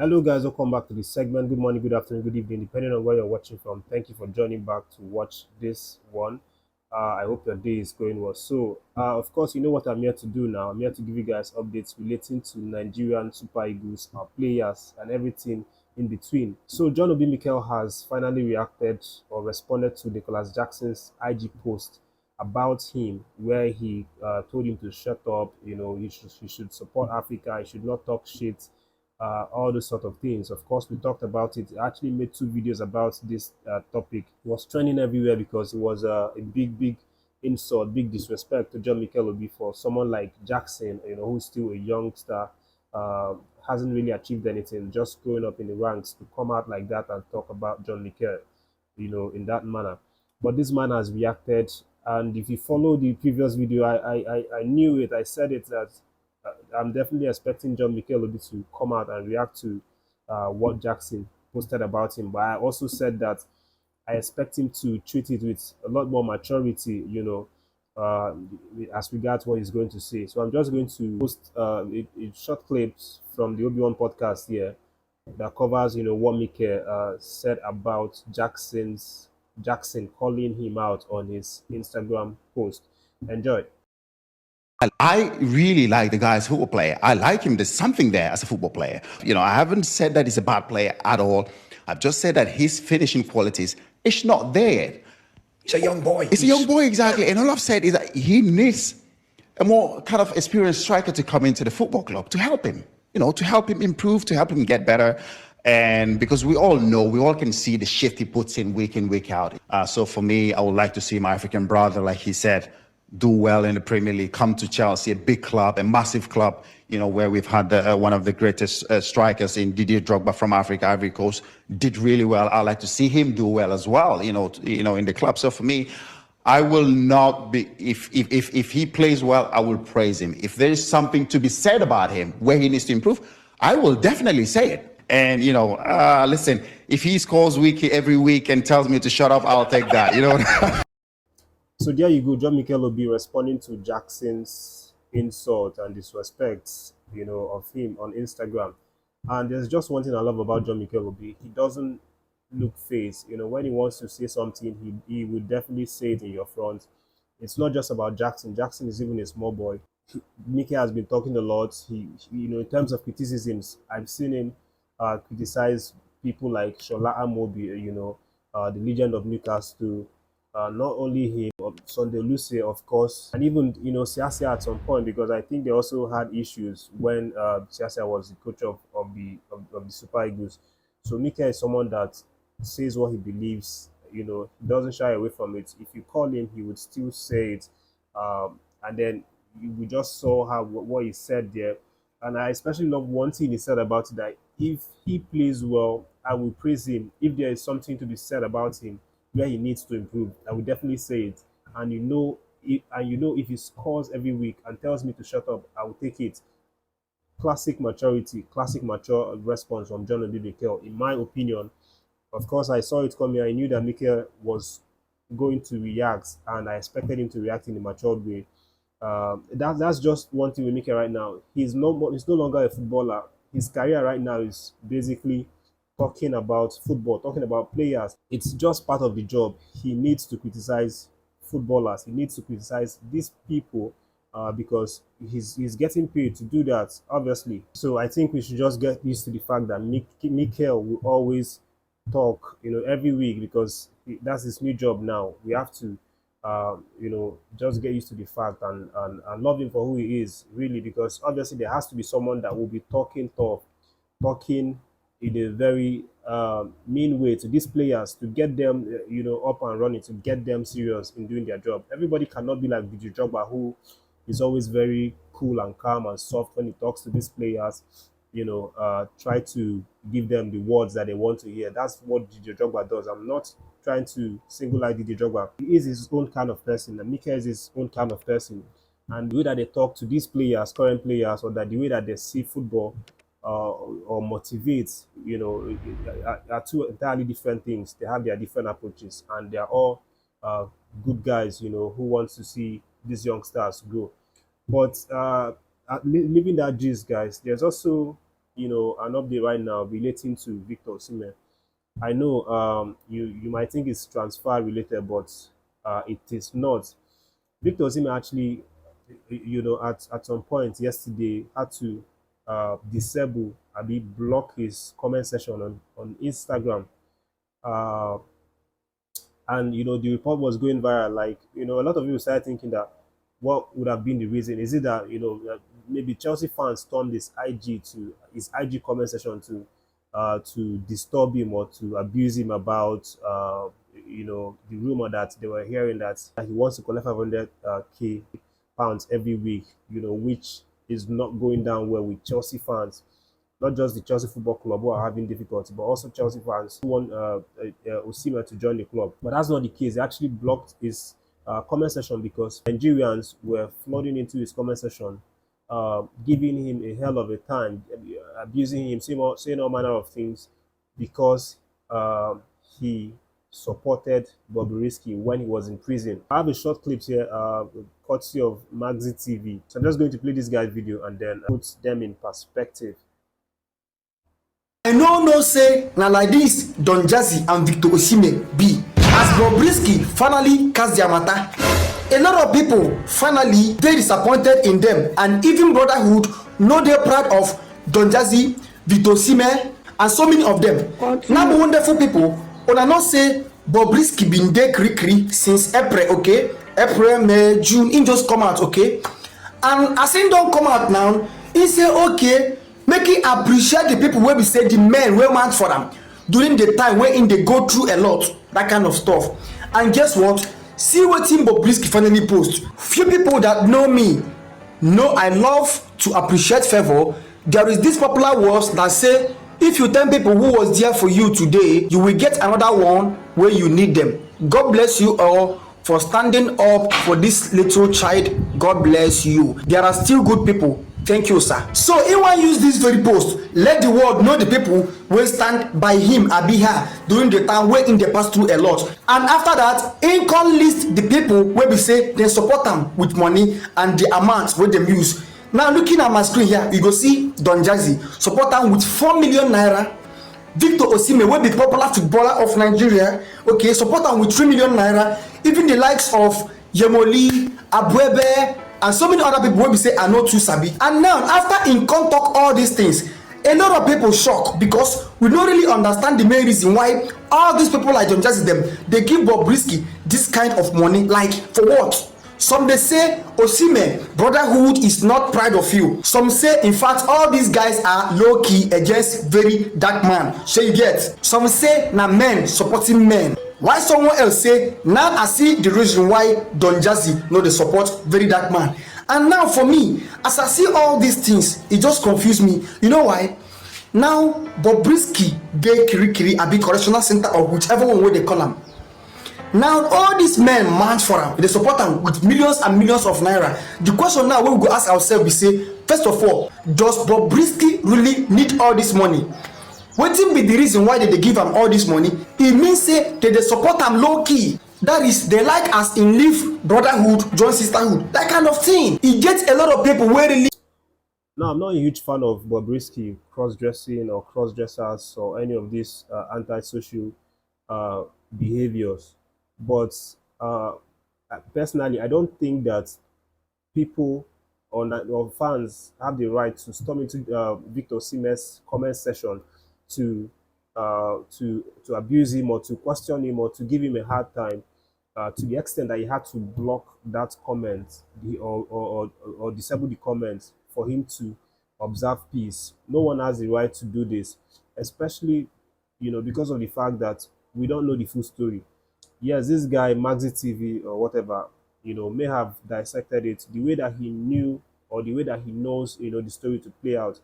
Hello, guys. Welcome back to the segment. Good morning, good afternoon, good evening, depending on where you're watching from. Thank you for joining back to watch this one. I hope your day is going well. Of course, you know what I'm here to do now. I'm here to give you guys updates relating to Nigerian Super Eagles, our players, and everything in between. So, John Obi Mikel has finally reacted or responded to Nicholas Jackson's IG post about him, where he told him to shut up. He should support Africa. He should not talk shit, all those sort of things. Of course, we talked about it. I actually made two videos about this topic. It was trending everywhere because it was a big insult, big disrespect to John Mikel Obi for someone like Jackson, who's still a youngster, uh, hasn't really achieved anything, just growing up in the ranks, to come out like that and talk about John Mikel, in that manner. But this man has reacted, and if you follow the previous video, I knew it. I said it that I'm definitely expecting John Mikel Obi to come out and react to what Jackson posted about him. But I also said that I expect him to treat it with a lot more maturity, uh, as regards what he's going to say. So I'm just going to post a short clips from the Obi-Wan podcast here that covers, what Mikel said about Jackson calling him out on his Instagram post. Enjoy. I really like the guy as a football player. I like him. There's something there as a football player. I haven't said that he's a bad player at all. I've just said that his finishing qualities is not there yet. He's a young boy. It's a young boy, exactly. And all I've said is that he needs a more kind of experienced striker to come into the football club to help him, to help him improve, to help him get better. And because we all know, we all can see the shift he puts in, week out. So for me, I would like to see my African brother, like he said, do well in the Premier League, come to Chelsea, a big club, a massive club, where we've had one of the greatest strikers in Didier Drogba from Africa, Ivory Coast, did really well. I'd like to see him do well as well, in the club. So for me, I will not be, if he plays well, I will praise him. If there is something to be said about him where he needs to improve, I will definitely say it. And, listen, if he scores every week and tells me to shut up, I'll take that, So there you go, John Mikel Obi responding to Jackson's insult and disrespect, of him on Instagram. And there's just one thing I love about John Mikel Obi. He doesn't look face. When he wants to say something, he would definitely say it in your front. It's not just about Jackson. Jackson is even a small boy. Mikel has been talking a lot. In terms of criticisms, I've seen him criticize people like Shola Amobi, the legend of Newcastle, not only him, Sunday Luce, of course, and even Siasia at some point, because I think they also had issues when Siasia was the coach of the Super Eagles. So Mika is someone that says what he believes. He doesn't shy away from it. If you call him, he would still say it. And then we just saw how what he said there, and I especially love one thing he said about it, that if he plays well, I will praise him. If there is something to be said about him where he needs to improve, I will definitely say it. And if he scores every week and tells me to shut up, I will take it. Classic maturity, classic mature response from John Obi Mikel, in my opinion. Of course, I saw it coming. I knew that Mikel was going to react, and I expected him to react in a matured way. That's just one thing with Mikel right now. He's no longer a footballer. His career right now is basically talking about football, talking about players. It's just part of the job. He needs to criticize footballers. He needs to criticize these people, because he's getting paid to do that, obviously. So I think we should just get used to the fact that Mikel will always talk, every week, because that's his new job now. We have to, just get used to the fact, and love him for who he is, really, because obviously there has to be someone that will be talking tough, talking in a very mean way to these players, to get them, up and running, to get them serious in doing their job. Everybody cannot be like Didier Drogba, who is always very cool and calm and soft when he talks to these players. Try to give them the words that they want to hear. That's what Didier Drogba does. I'm not trying to single out Didier Drogba. He is his own kind of person, and Mikel is his own kind of person. And the way that they talk to these players, current players, or that the way that they see football, or motivate, are two entirely different things. They have their different approaches, and they are all good guys, who wants to see these young stars grow. But leaving that gist, guys, there's also an update right now relating to Victor Osimhen. I know you might think it's transfer related, but it is not. Victor Osimhen actually, at some point yesterday had to disable, I mean, block his comment section on Instagram. Uh, and the report was going viral. Like, a lot of people started thinking that what would have been the reason? Is it that maybe Chelsea fans stormed his IG comment section to disturb him or to abuse him about the rumor that they were hearing that he wants to collect 500 k pounds every week, which is not going down well with Chelsea fans, not just the Chelsea Football Club who are having difficulty, but also Chelsea fans who want Osimhen to join the club. But that's not the case. They actually blocked his comment section because Nigerians were flooding into his comment section, giving him a hell of a time, abusing him, saying all manner of things because he supported Bobrisky when he was in prison. I have a short clip here, courtesy of Maxi TV. So I'm just going to play this guy's video and then put them in perspective. I no say na like this Don Jazzy and Victor Osimhen be. As Bobrisky finally cast their matter, a lot of people finally dey disappointed in them, and even brotherhood no dey proud of Don Jazzy, Victor Osimhen and so many of them. Now wonderful people, una know say Bobrisky been dey kiri since April, okay? April, May, June, he just come out, okay? And as he don come out now, he say okay, make he appreciate the people wey be say the men wey want for am during the time wey im dey go through a lot, that kind of stuff. And guess what? See wetin Bobrisky finally post. Few people that know me know I love to appreciate favor. There is this popular words that say if you tell people who was there for you today, you will get another one where you need them. God bless you all for standing up for this little child. God bless you. There are still good people. Thank you, sir. So he wan use this very post let the world know the people wey stand by him abi her during the time wey im dey pass through a lot. And after that, he come list the people wey be say dem support am with money and the amount wey dem use. Now looking at my screen here, you go see Don Jazzy support am with 4 million naira. Victor Osimhen wey be popular footballer of Nigeria, okay, support am with 3 million naira. Even the likes of Yemoli, Abuebe and so many other people wey be say I no too sabi. And now after im come talk all these things, a lot of people shock because we no really understand the main reason why all these people like Don Jazzy dem dey give Bobrisky this kind of money. Like for what? Some dey say Osimhen brotherhood is not proud of you. Some say in fact all these guys are low key against very dark man. Shey you get? Some say na men supporting men. Why someone else say now I see the reason why Don Jazzy no dey support very dark man. And now for me, as I see all these things, it just confuse me. You know why? Now Bobrisky dey kirikiri abi correctional center or whichever one wey they call am. Now all these men march for am, they support am with millions and millions of naira. The question now wey we go ask ourselves be say, first of all, does Bobrisky really need all this money? Wetin be the reason why they give am all this money? E mean say they dey support am low key. That is, they like as in leave brotherhood join sisterhood, that kind of thing. E get a lot of people wey really. Now, I'm not a huge fan of Bobrisky cross-dressing or cross-dressers or any of these antisocial behaviors. But personally, I don't think that people or fans have the right to storm into Victor Osimhen's comment section to to abuse him or to question him or to give him a hard time to the extent that he had to block that comment or disable the comment for him to observe peace. No one has the right to do this, especially because of the fact that we don't know the full story. Yes, this guy Maxi TV or whatever, may have dissected it the way that he knew or the way that he knows, the story to play out.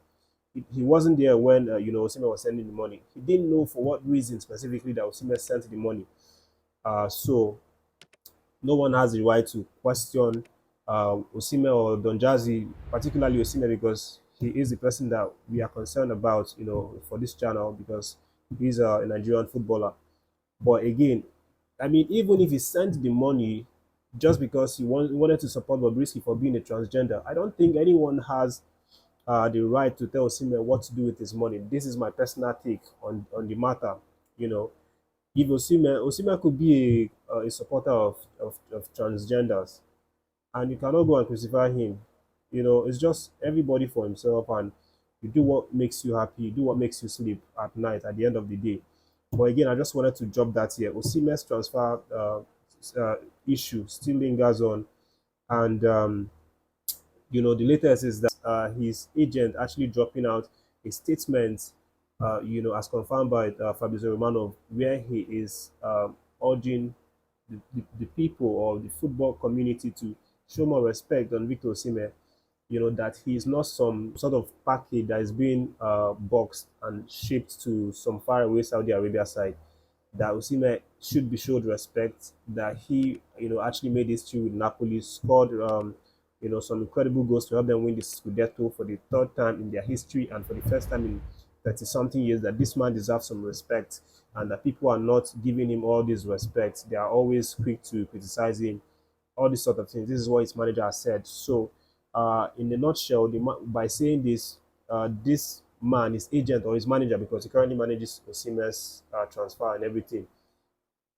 He wasn't there when Osimhen was sending the money. He didn't know for what reason specifically that Osimhen sent the money. So no one has the right to question Osimhen or Don Jazzy, particularly Osimhen, because he is the person that we are concerned about, for this channel, because he's a Nigerian footballer. But again, I mean, even if he sent the money just because he wanted to support Bobrisky for being a transgender, I don't think anyone has the right to tell Osimhen what to do with his money. This is my personal take on the matter. You know, if Osimhen could be a supporter of transgenders, and you cannot go and crucify him. You know, it's just everybody for himself, and you do what makes you happy, you do what makes you sleep at night at the end of the day. But again, I just wanted to drop that here. Osimhen's transfer uh, issue still lingers on, and the latest is that his agent actually dropping out a statement, as confirmed by Fabrizio Romano, where he is urging the people or the football community to show more respect on Victor Osimhen. That he is not some sort of package that is being boxed and shipped to some faraway Saudi Arabia side. That Osimhen should be showed respect. That he, actually made history with Napoli, scored, some incredible goals to help them win the Scudetto for the third time in their history and for the first time in 30 something years. That this man deserves some respect, and that people are not giving him all this respect. They are always quick to criticize him, all these sort of things. This is what his manager has said. So, in a nutshell, by saying this, this man, his agent or his manager, because he currently manages Osimhen's transfer and everything.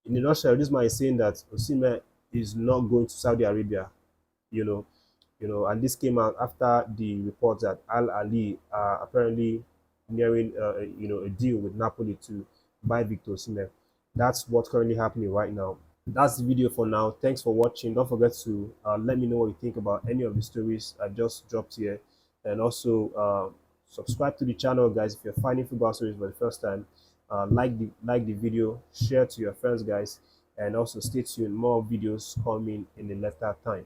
In a nutshell, this man is saying that Osimhen is not going to Saudi Arabia. You know, and this came out after the report that Al Ali are apparently nearing, a deal with Napoli to buy Victor Osimhen. That's what's currently happening right now. That's the video for now. Thanks for watching. Don't forget to let me know what you think about any of the stories I just dropped here, and also subscribe to the channel, guys, if you're finding football stories for the first time. Like the video, share to your friends, guys, and also stay tuned. More videos coming in the later time.